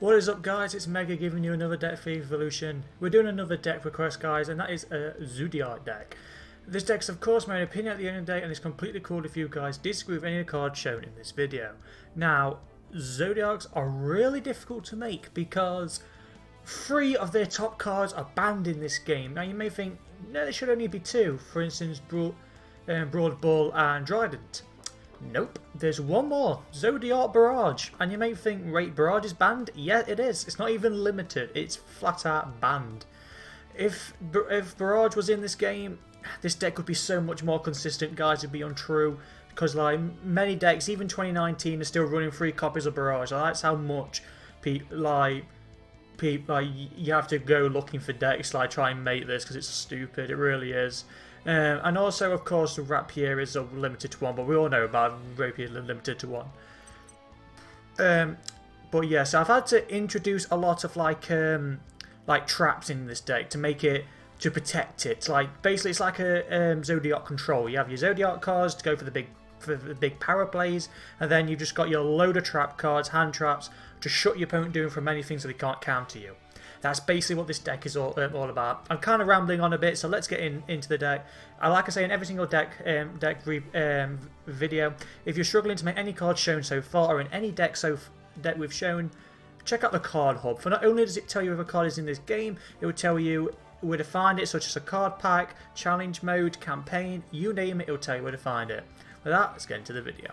What is up, guys? It's Mega giving you another deck for Evolution. We're doing another deck request, guys, and that is a Zoodiac deck. This deck's of course my opinion at the end of the day, and it's completely cool if you guys disagree with any of the cards shown in this video. Now, Zoodiacs are really difficult to make because 3 of their top cards are banned in this game. Now you may think, no, there should only be 2, for instance Broad Bull and Trident. Nope, there's one more, Zoodiac Barrage, and you may think, wait, Barrage is banned? Yeah, it is. It's not even limited, it's flat out banned. If Barrage was in this game, this deck would be so much more consistent, guys. It'd be untrue, because like many decks, even 2019, are still running 3 copies of Barrage. Like, that's how much you have to go looking for decks like try and make this, because it's stupid. It really is. And also, of course, the Rapier is limited to 1, but we all know about Rapier limited to 1. But yeah, so I've had to introduce a lot of like traps in this deck to make it, to protect it. Like basically, it's like a Zoodiac control. You have your Zoodiac cards to go for the big power plays, and then you've just got your load of trap cards, hand traps, to shut your opponent doing from many things so they can't counter you. That's basically what this deck is all about. I'm kind of rambling on a bit, so let's get into the deck. Like I say in every single deck video, if you're struggling to make any cards shown so far, or in any deck we've shown, check out the card hub. For not only does it tell you if a card is in this game, it will tell you where to find it, such as a card pack, challenge mode, campaign, you name it, it'll tell you where to find it. With that, let's get into the video.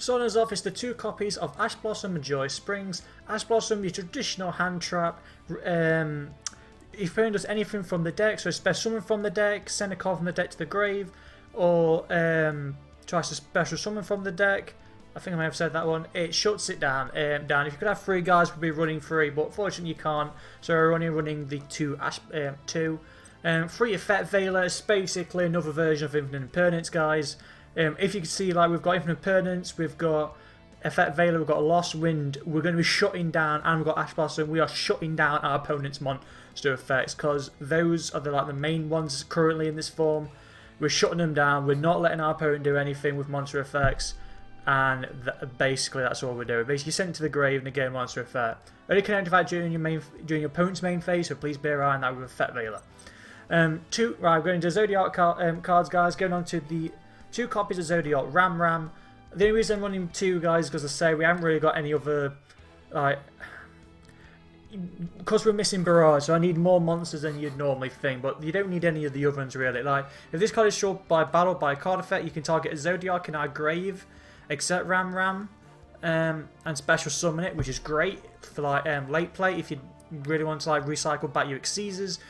Starting us off is the 2 copies of Ash Blossom and Joy Springs. Ash Blossom, your traditional hand trap. If opponent does anything from the deck, so special summon from the deck, send a card from the deck to the grave, or tries to special summon from the deck. I think I may have said that one. It shuts it down. If you could have 3 guys, we'd be running 3, but fortunately you can't. So we're only running the 2 free Effect Veiler is basically another version of Infinite Impermanence, guys. If you can see, like, we've got Infinite Impermanence, we've got Effect Veiler, we've got Lost Wind, we're going to be shutting down, and we've got Ash Blossom, we are shutting down our opponent's monster effects, because those are the main ones currently in this form. We're shutting them down, we're not letting our opponent do anything with monster effects, and basically that's all we're doing. Basically sent to the grave, negate monster effect. Only can activate during your opponent's main phase, so please bear in mind that with Effect Veiler. Right, we're going to Zodiac cards, guys. Going on to the 2 copies of Zoodiac Ram. The only reason I'm running 2, guys, because I say we haven't really got any other, like, because we're missing Barrage, so I need more monsters than you'd normally think, but you don't need any of the other ones really. Like, if this card is short by battle by a card effect, you can target a Zoodiac in our grave, except Ram, and special summon it, which is great for like late play if you really want to like recycle back your Xyzes.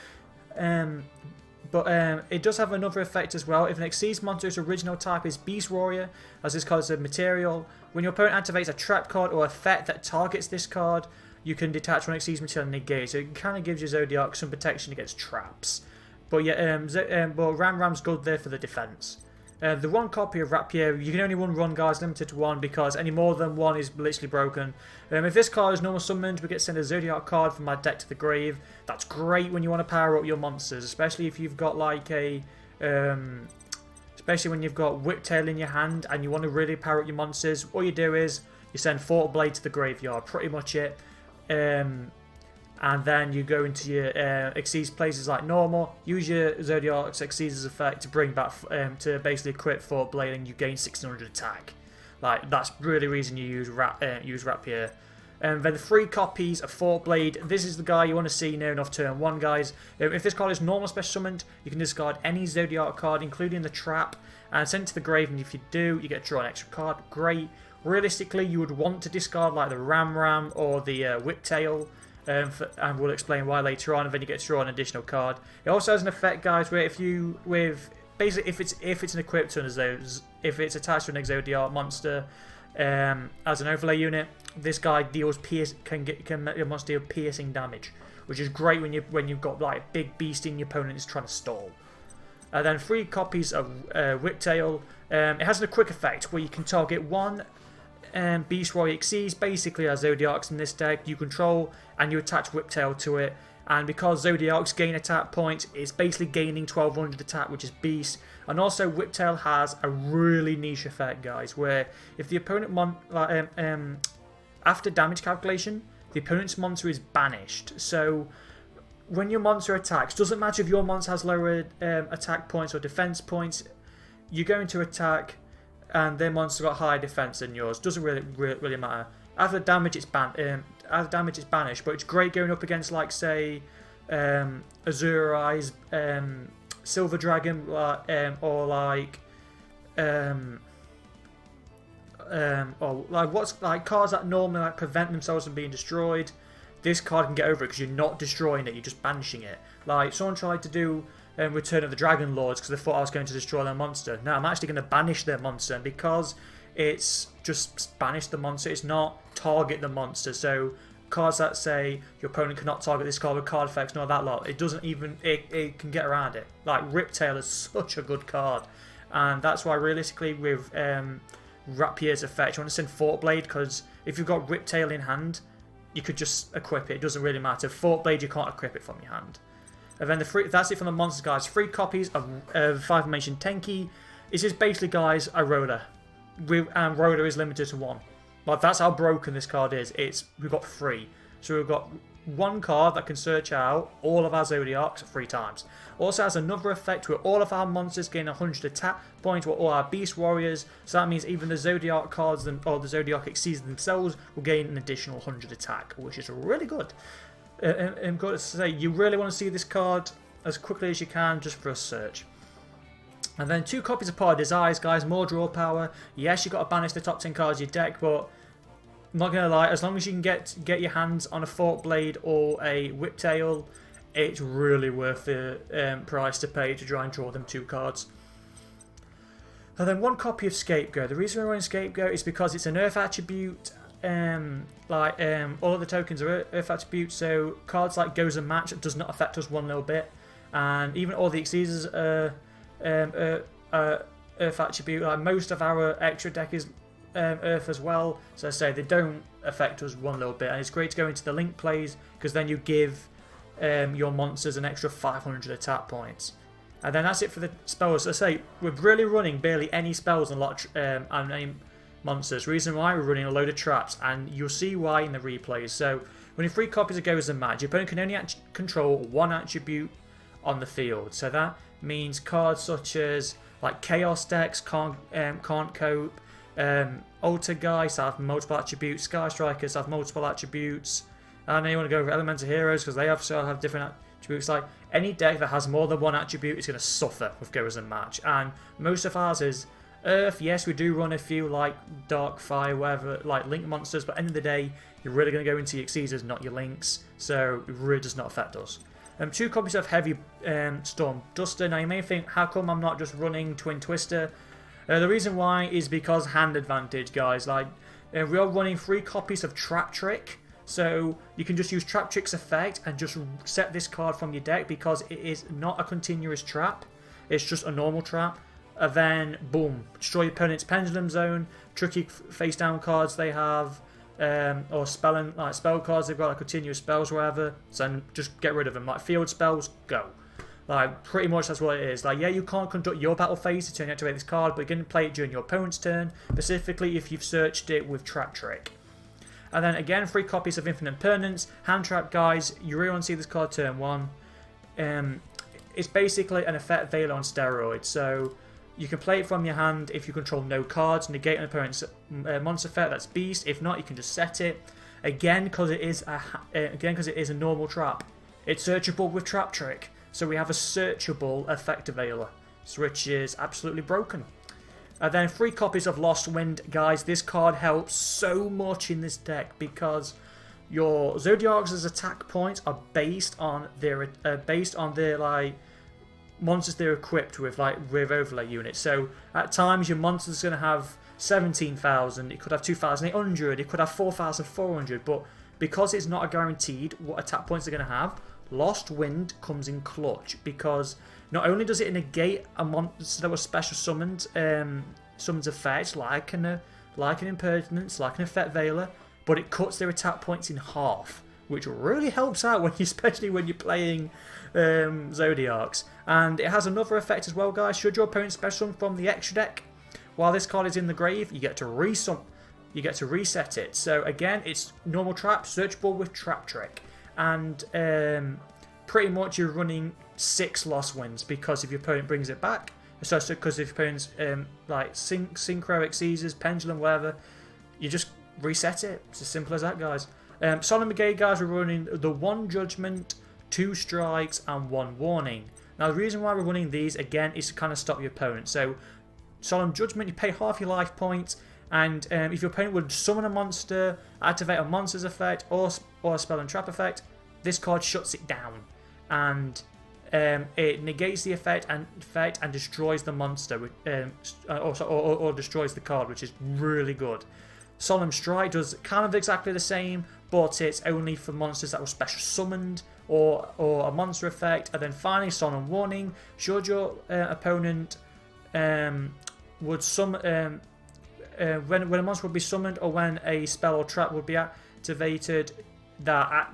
But it does have another effect as well. If an Xyz monster's original type is Beast Warrior, as this card is a material, when your opponent activates a trap card or effect that targets this card, you can detach one Xyz material and negate. So it kind of gives your Zoodiac some protection against traps. But yeah, but Ram's good there for the defense. The 1 copy of Rapier, you can only run 1, guys, limited to 1, because any more than 1 is literally broken. If this card is normal summoned, we get sent a Zoodiac card from my deck to the grave. That's great when you want to power up your monsters, especially if you've got like a, especially when you've got Whiptail in your hand and you want to really power up your monsters. All you do is you send Forked Blade to the graveyard, pretty much it. And then you go into your Xyz places like normal, use your Zodiac's Xyz's effect to bring back, to basically crit Forked Blade, and you gain 1600 attack. Like, that's really the reason you use Rapier. Then the 3 copies of Forked Blade, this is the guy you want to see near enough turn 1, guys. If this card is normal special summoned, you can discard any Zoodiac card, including the trap, and send it to the grave, and if you do, you get to draw an extra card. Great. Realistically, you would want to discard like the Ram or the Whiptail. And we'll explain why later on, and then you get to draw an additional card. It also has an effect, guys, where if it's an equipped one, if it's attached to an Zoodiac monster as an overlay unit, this guy can make your monster deal piercing damage, which is great when you've got like a big beast in your opponent is trying to stall. Then 3 copies of Whiptail. It has a quick effect where you can target 1 Beast Warrior Xyz, basically as Zoodiacs in this deck, you control, and you attach Whiptail to it, and because Zoodiacs gain attack points, it's basically gaining 1200 attack, which is beast. And also Whiptail has a really niche effect, guys, where if the opponent after damage calculation, the opponent's monster is banished. So when your monster attacks, doesn't matter if your monster has lower attack points or defense points, you're going to attack and their monster got higher defense than yours. Doesn't really matter. After damage, it's banished, but it's great going up against, like, say, Azure Eyes, Silver Dragon, or like, or like what's like cards that normally like prevent themselves from being destroyed. This card can get over it because you're not destroying it, you're just banishing it. Like someone tried to do Return of the Dragon Lords because they thought I was going to destroy their monster. No, I'm actually going to banish their monster, and because it's just banish the monster, it's not target the monster. So cards that say your opponent cannot target this card with card effects, nor that lot, it doesn't even, it can get around it. Like Riptail is such a good card, and that's why realistically with Rapier's effect, you want to send Fort Blade, because if you've got Riptail in hand, you could just equip it. It doesn't really matter. Fort Blade, you can't equip it from your hand. And then that's it from the monsters, guys. 3 copies of 5-dimension Tenki. This is basically, guys, a Rhoda. And Rhoda is limited to 1. Like, that's how broken this card is. We've got 3. So we've got 1 card that can search out all of our Zoodiacs 3 times. Also has another effect where all of our monsters gain 100 attack points, or all our Beast Warriors. So that means even the Zoodiac cards or the Zoodiac Exceeds themselves will gain an additional 100 attack, which is really good. I'm going to say, you really want to see this card as quickly as you can just for a search. And then 2 copies of Part of Desires, guys. More draw power. Yes, you've got to banish the top 10 cards of your deck, but I'm not going to lie, as long as you can get your hands on a Fort Blade or a Whiptail, it's really worth the price to pay to try and draw them 2 cards. And then 1 copy of Scapegoat. The reason we're running Scapegoat is because it's an Earth attribute. All of the tokens are Earth attributes, so cards like Goes and Match does not affect us one little bit, and even all the Exceeders are Earth attribute. Like most of our extra deck is Earth as well, so I say they don't affect us one little bit, and it's great to go into the link plays because then you give your monsters an extra 500 attack points. And then that's it for the spells. I say we're really running barely any spells and a lot and any monsters. Reason why, we're running a load of traps, and you'll see why in the replays. So running 3 copies of Goes and Match, your opponent can only control 1 attribute on the field. So that means cards such as like Chaos decks can't cope. Altergeist have multiple attributes. Sky Strikers have multiple attributes. And then you want to go over Elemental Heroes because they also have different attributes. Like any deck that has more than 1 attribute is going to suffer with Goes and Match. And most of ours is Earth. Yes, we do run a few like Dark Fire, whatever, like Link monsters, but at the end of the day, you're really going to go into your Exceeders, not your Links, so it really does not affect us. 2 copies of Heavy Storm Duster. Now you may think, how come I'm not just running Twin Twister? The reason why is because hand advantage, guys. Like we are running 3 copies of Trap Trick, so you can just use Trap Trick's effect and just set this card from your deck because it is not a continuous trap. It's just a normal trap. And then boom, destroy your opponent's Pendulum Zone, tricky face down cards they have, or spell cards they've got, like continuous spells or whatever. So just get rid of them. Like field spells, go. Like pretty much that's what it is. Like yeah, you can't conduct your battle phase to turn activate this card, but you can play it during your opponent's turn, specifically if you've searched it with Trap Trick. And then again, 3 copies of Infinite Permanence. Hand Trap, guys, you really want to see this card turn 1. It's basically an effect Veiler on steroids. So you can play it from your hand if you control no cards, negate an opponent's monster effect, that's Beast. If not, you can just set it. Again, because it is a normal trap, it's searchable with Trap Trick. So we have a searchable effect Veiler, which is absolutely broken. And then 3 copies of Lost Wind, guys. This card helps so much in this deck because your Zoodiac's attack points are based on their like monsters they're equipped with, like with overlay units. So at times your monster's going to have 17,000, it could have 2,800, it could have 4,400, but because it's not a guaranteed what attack points they're going to have, Lost Wind comes in clutch because not only does it negate a monster that was special summoned summons effects like an Impertinence, like an Effect Veiler, but it cuts their attack points in half, which really helps out especially when you're playing Zoodiacs. And it has another effect as well, guys. Should your opponent special summon from the extra deck while this card is in the grave, you get to you get to reset it. So again, it's normal trap, searchable with trap trick, and pretty much you're running 6 lost wins because if your opponent brings it back, so because if your opponent's like synchro, exceeds, pendulum, whatever, you just reset it. It's as simple as that, guys. Solemn Brigade, guys, we're running the 1 judgment, 2 strikes, and 1 warning. Now the reason why we're running these again is to kind of stop your opponent. So Solemn Judgment, you pay half your life points, and if your opponent would summon a monster, activate a monster's effect, or a spell and trap effect, this card shuts it down, and it negates the effect and destroys the monster, or destroys the card, which is really good. Solemn Strike does kind of exactly the same, but it's only for monsters that were special summoned or a monster effect. And then finally, Solemn Warning. Should your opponent would summon when a monster would be summoned or when a spell or trap would be activated that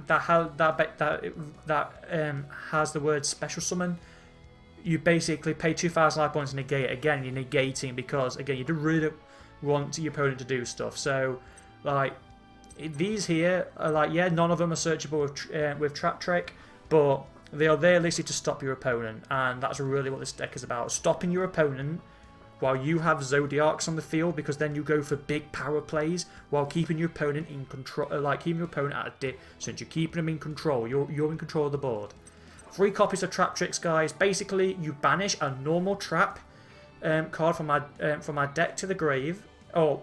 has the word special summon, you basically pay 2,000 life points to negate it. Again, you're negating because again you don't really want your opponent to do stuff. So like these here are like, yeah, none of them are searchable with trap trick, but they are there literally to stop your opponent, and that's really what this deck is about: stopping your opponent while you have Zoodiacs on the field, because then you go for big power plays while keeping your opponent in control, like keeping your opponent at a distance. You're keeping them in control. You're in control of the board. 3 copies of Trap Tricks, guys. Basically, you banish a normal trap card from my deck to the grave. Oh,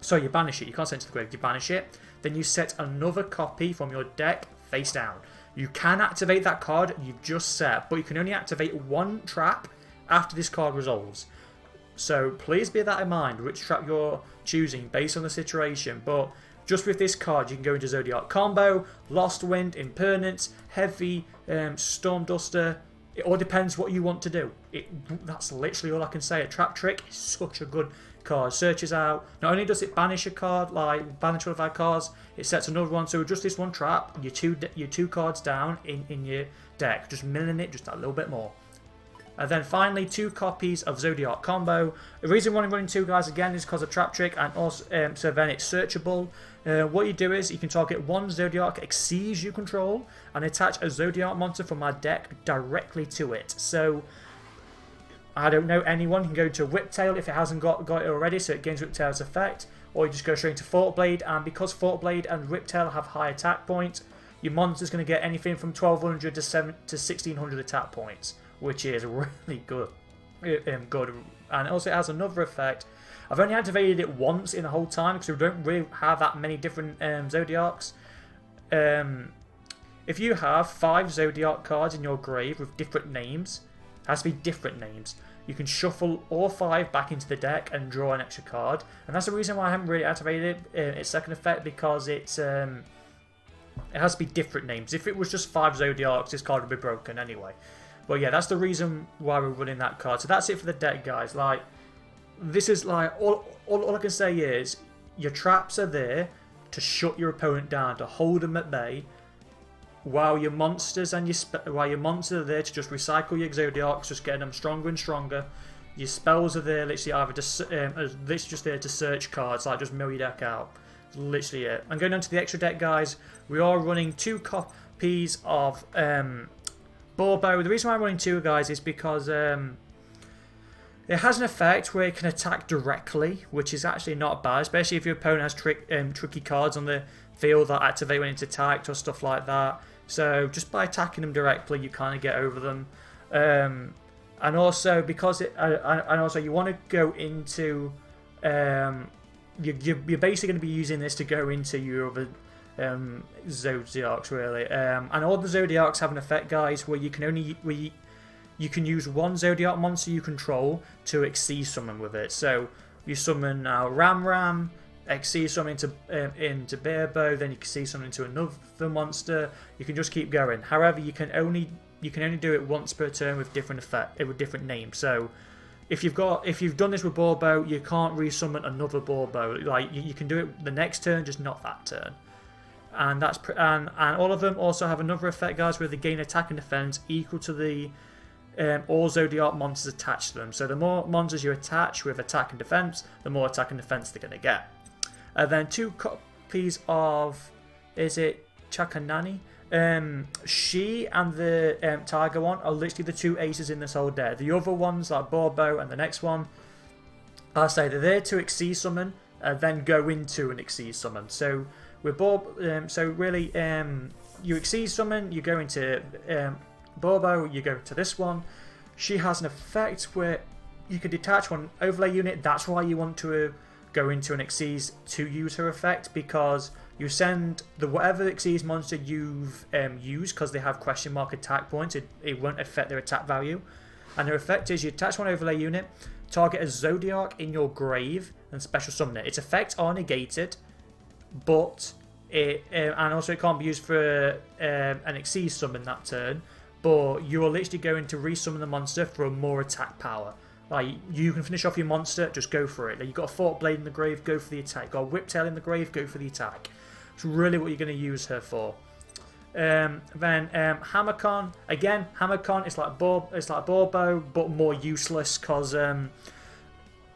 sorry, you banish it. You can't send it to the grave. You banish it. Then you set another copy from your deck face down. You can activate that card you've just set, but you can only activate 1 trap after this card resolves. So please bear that in mind, which trap you're choosing based on the situation. But just with this card, you can go into Zoodiac combo, Lost Wind, Impermanence, Heavy, Storm Duster. It all depends what you want to do. That's literally all I can say. A Trap Trick is such a good card. Searches out. Not only does it banish a card, like banish one of our cards, it sets another one. So just this one trap, your two cards down in your deck, just milling it just a little bit more. And then finally, 2 copies of Zoodiac combo. The reason why I'm running 2, guys, again, is because of Trap Trick, and also so then it's searchable. What you do is you can target 1 Zoodiac Exceeds you control and attach a Zoodiac monster from my deck directly to it. So I don't know, anyone can go to Whiptail if it hasn't got it already, so it gains Whiptail's effect, or you just go straight into Fork Blade, and because Fork Blade and Whiptail have high attack points, your monster's going to get anything from 1,200 to 1,600 attack points, which is really good. And also it has another effect. I've only activated it once in the whole time because we don't really have that many different Zoodiacs. If you have 5 Zoodiac cards in your grave with different names, it has to be different names, you can shuffle all 5 back into the deck and draw an extra card. And that's the reason why I haven't really activated its second effect, because it's it has to be different names. If it was just 5 Zoodiacs, this card would be broken anyway. But yeah, that's the reason why we're running that card. So that's it for the deck, guys. Like, this is like all I can say is your traps are there to shut your opponent down, to hold them at bay, while your monsters and are there to just recycle your Zoodiacs, just getting them stronger and stronger. Your spells are there literally either just there to search cards, like just mill your deck out. That's literally it. And going on to the extra deck, guys, we are running 2 copies of Borbo. The reason why I'm running 2, guys, is because it has an effect where it can attack directly, which is actually not bad, especially if your opponent has tricky cards on the field that activate when it's attacked or stuff like that. So just by attacking them directly, you kind of get over them. And also because you want to go into you're basically going to be using this to go into your other Zodiacs, really. And all the Zodiacs have an effect, guys, where you can use 1 Zodiac monster you control to exceed summon with it. So you summon Ram, exceed summon into Bearbo, then you can see summon into another monster. You can just keep going. However, you can only do it once per turn with different names. So if you've done this with Borbo, you can't resummon another Borbo. Like you can do it the next turn, just not that turn. And and all of them also have another effect, guys, where they gain attack and defense equal to the all Zoodiac monsters attached to them. So the more monsters you attach with attack and defense, the more attack and defense they're going to get. Then 2 copies of, is it Chakanani? She and the Tiger one are literally the 2 aces in this whole deck. The other ones, like Borbo and the next one, I say they're there to Xyz summon, then go into an Xyz summon. So with so really, you Xyz summon, you go into Borbo, you go to this one. She has an effect where you can detach one overlay unit. That's why you want to go into an Xyz to use her effect, because you send the whatever Xyz monster you've used, because they have question mark attack points, it won't affect their attack value. And her effect is you attach one overlay unit, target a Zoodiac in your grave, and special summon it. Its effects are negated, but and also it can't be used for an Xyz summon that turn. But you are literally going to resummon the monster for more attack power. Like, you can finish off your monster, just go for it. Like, you've got a Forked Blade in the grave, go for the attack. Got a Whiptail in the grave, go for the attack. It's really what you're going to use her for. Then Hammercon, again, Hammercon is like Borbo, but more useless, because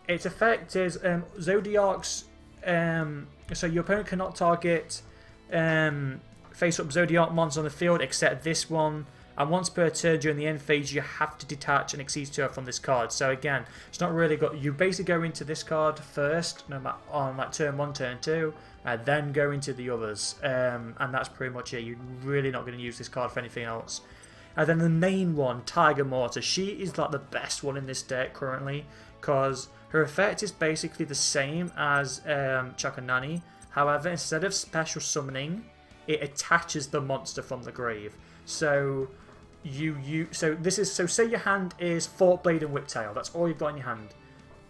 its effect is Zodiac's. So your opponent cannot target face-up Zodiac monsters on the field except this one. And once per turn during the end phase, you have to detach an Xyz turret from this card. So again, it's not really got. You basically go into this card first, no matter on like turn 1, turn 2, and then go into the others. And that's pretty much it. You're really not going to use this card for anything else. And then the main one, Tiger Mortar. She is like the best one in this deck currently, because her effect is basically the same as Chakanani. However, instead of special summoning, it attaches the monster from the grave. So say your hand is Forked Blade and Whiptail. That's all you've got in your hand.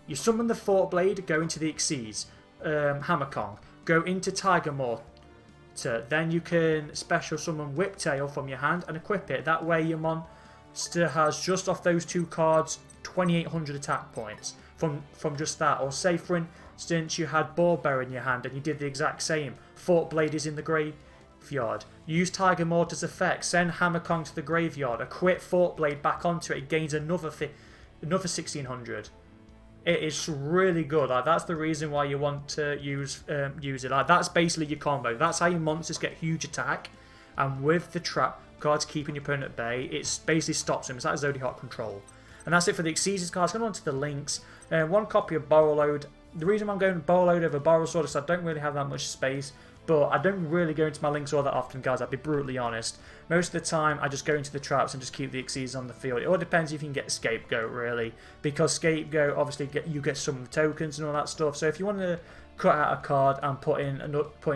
You summon the Forked Blade, go into the Xyz, Hammercon, go into Tiger Mortar. Then you can special summon Whiptail from your hand and equip it. That way your monster has just off those 2 cards 2,800 attack points from just that. Or say for instance you had Borbo in your hand and you did the exact same. Forked Blade is in the graveyard. Use Tiger Mortar's effect, send Hammercon to the graveyard, equip Forked Blade back onto it, it gains another 1,600. It is really good. Like, that's the reason why you want to use it. Like, that's basically your combo. That's how your monsters get huge attack, and with the trap cards keeping your opponent at bay, it basically stops them. It's like Zoodiac control. And that's it for the Xyz cards. Going on to the links. 1 copy of Borrow Load. The reason I'm going Borrow Load over Borrow Sword is I don't really have that much space. But I don't really go into my links all that often, guys, I'll be brutally honest. Most of the time, I just go into the traps and just keep the Xyz on the field. It all depends if you can get Scapegoat, really. Because Scapegoat, obviously, you get some tokens and all that stuff. So if you want to cut out a card and put in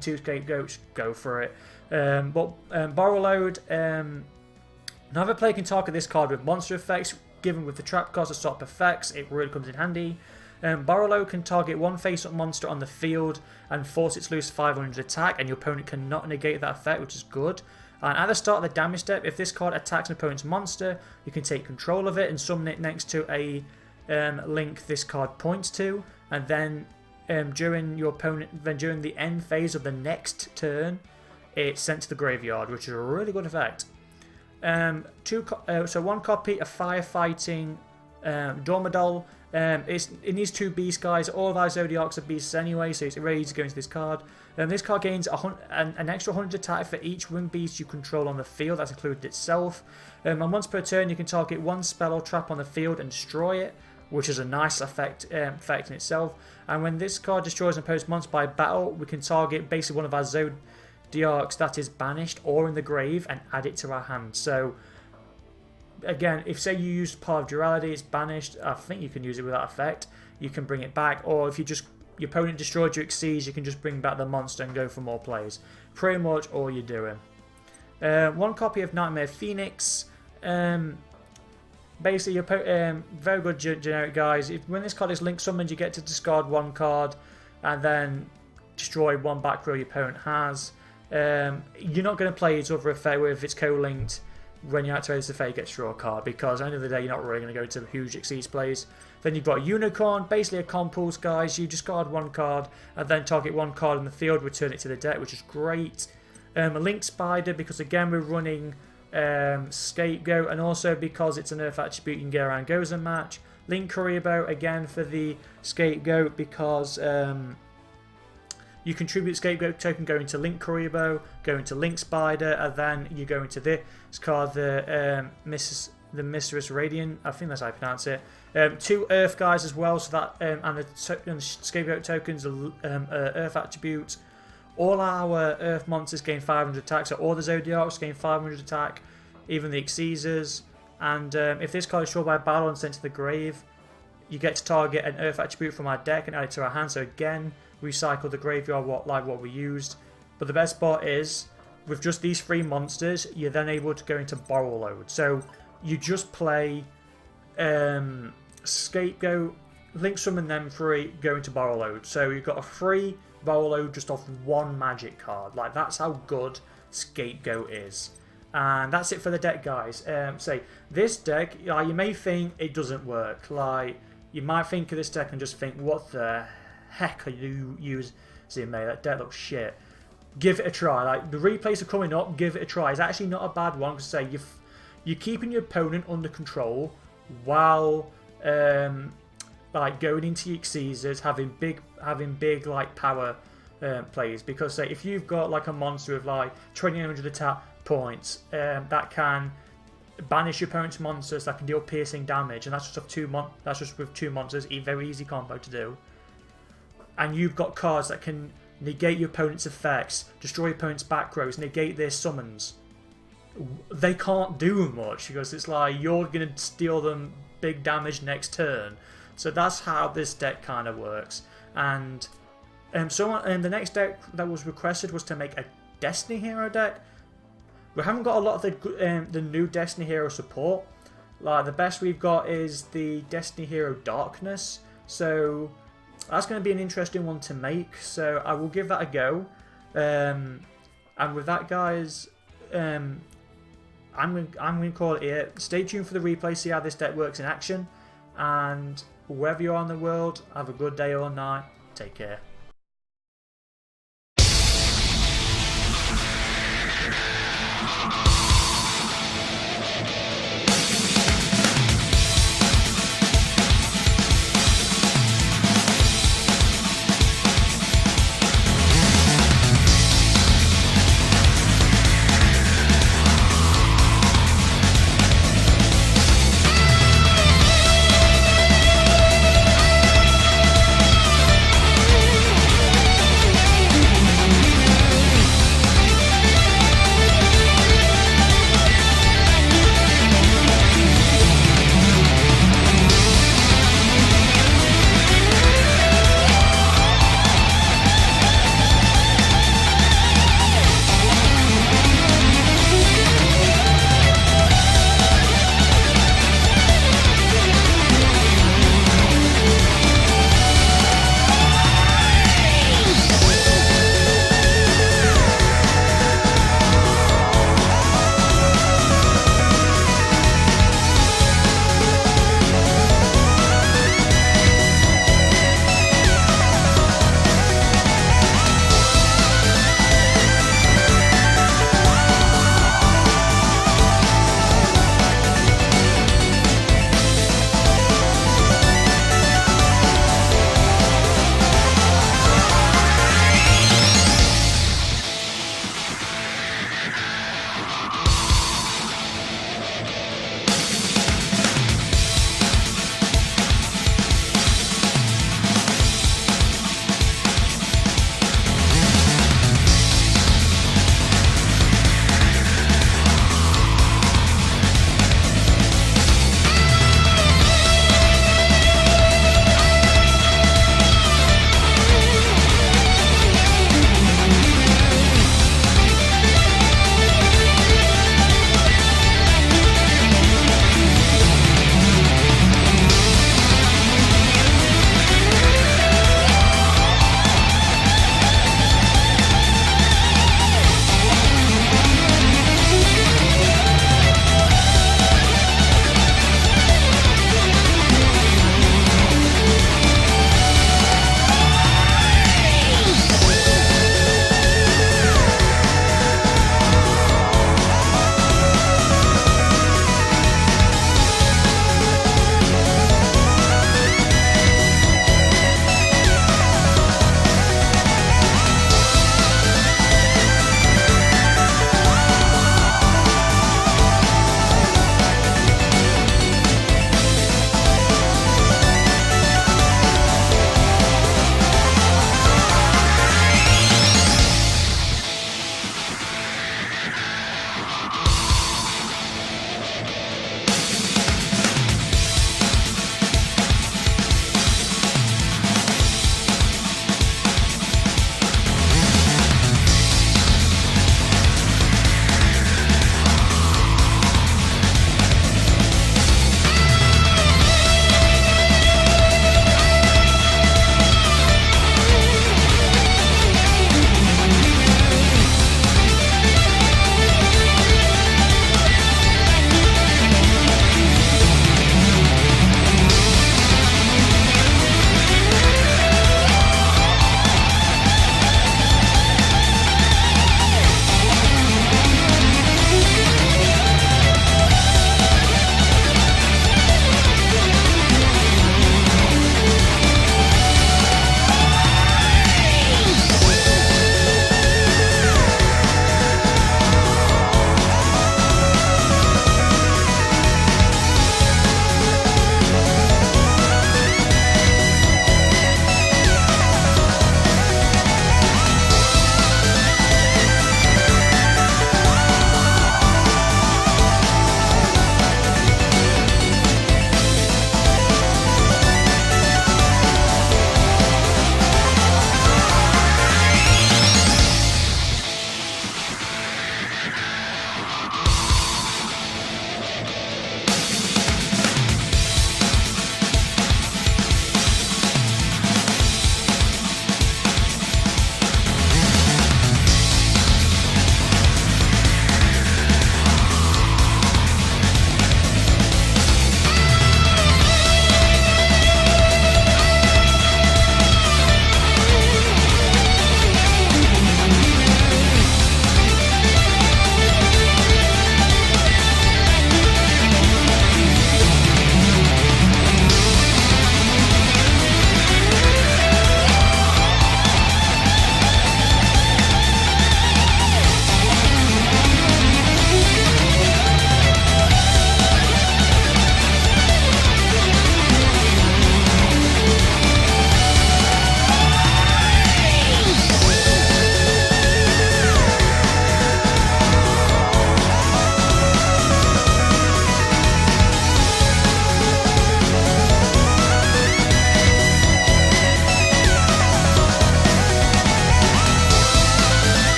2 Scapegoats, go for it. Borrow Load, neither player can target this card with monster effects. Given with the trap cards to stop effects, it really comes in handy. Borrow Load can target 1 face-up monster on the field and force it to lose 500 attack, and your opponent cannot negate that effect, which is good. And at the start of the damage step, if this card attacks an opponent's monster, you can take control of it and summon it next to a link this card points to, and then during the end phase of the next turn, it's sent to the graveyard, which is a really good effect. So 1 copy of Firefighting Dormadol. It needs 2 beast guys. All of our Zodiacs are beasts anyway, so it's ready to go into this card. This card gains an extra 100 attack for each winged beast you control on the field. That's included itself. And once per turn, you can target 1 spell or trap on the field and destroy it, which is a nice effect in itself. And when this card destroys an opposed monster by battle, we can target basically one of our Zodiacs that is banished or in the grave and add it to our hand. So again, if say you use Part of Duality, it's banished, I think you can use it with that effect. You can bring it back, or if your opponent destroyed your Xyz, you can just bring back the monster and go for more plays. Pretty much all you're doing. 1 copy of Nightmare Phoenix. Basically, very good generic guys. When this card is link summoned, you get to discard 1 card and then destroy 1 back row your opponent has. You're not going to play its other effect where if it's co-linked. When you activate this effect, you get to draw a card, because at the end of the day, you're not really going to go to huge Xyz plays. Then you've got Unicorn, basically a compulse, guys. You discard 1 card and then target 1 card in the field, return it to the deck, which is great. A Link Spider, because again, we're running Scapegoat, and also because it's an Earth attribute, you can get around Gozen match. Link Kuribo, again for the Scapegoat, because you contribute Scapegoat token, go into Link Kuriboh, go into Link Spider, and then you go into this. It's called the Mistress Radiant. I think that's how I pronounce it. 2 Earth guys as well, so that and the Scapegoat tokens are Earth attributes. All our Earth monsters gain 500 attack, so all the Zoodiacs gain 500 attack, even the Xyzers. And if this card is destroyed by battle and sent to the grave, you get to target an Earth attribute from our deck and add it to our hand. So again, recycle the graveyard like what we used. But the best part is, with just these 3 monsters, you're then able to go into Borrow Load. So you just play Scapegoat, Link Summon them 3, go into Borrow Load. So you've got a free Borrow Load just off 1 magic card. Like, that's how good Scapegoat is. And that's it for the deck, guys. Say this deck, you may think it doesn't work. Like, you might think of this deck and just think, what the heck are you using, mate? That deck looks shit. Give it a try. Like, the replays are coming up. Give it a try. It's actually not a bad one. Because say you're keeping your opponent under control while like going into your Xyzers, having big like power plays. Because say if you've got like a monster with like 2,900 attack points that can banish your opponent's monsters, that can deal piercing damage, and that's just with 2 monsters, a very easy combo to do. And you've got cards that can negate your opponent's effects, destroy your opponent's back rows, negate their summons. They can't do much because it's like you're going to steal them big damage next turn. So that's how this deck kind of works. And the next deck that was requested was to make a Destiny Hero deck. We haven't got a lot of the new Destiny Hero support. Like, the best we've got is the Destiny Hero Darkness. So that's going to be an interesting one to make. So I will give that a go. And with that, guys, I'm going to call it here. Stay tuned for the replay, see how this deck works in action. And wherever you are in the world, have a good day or night. Take care.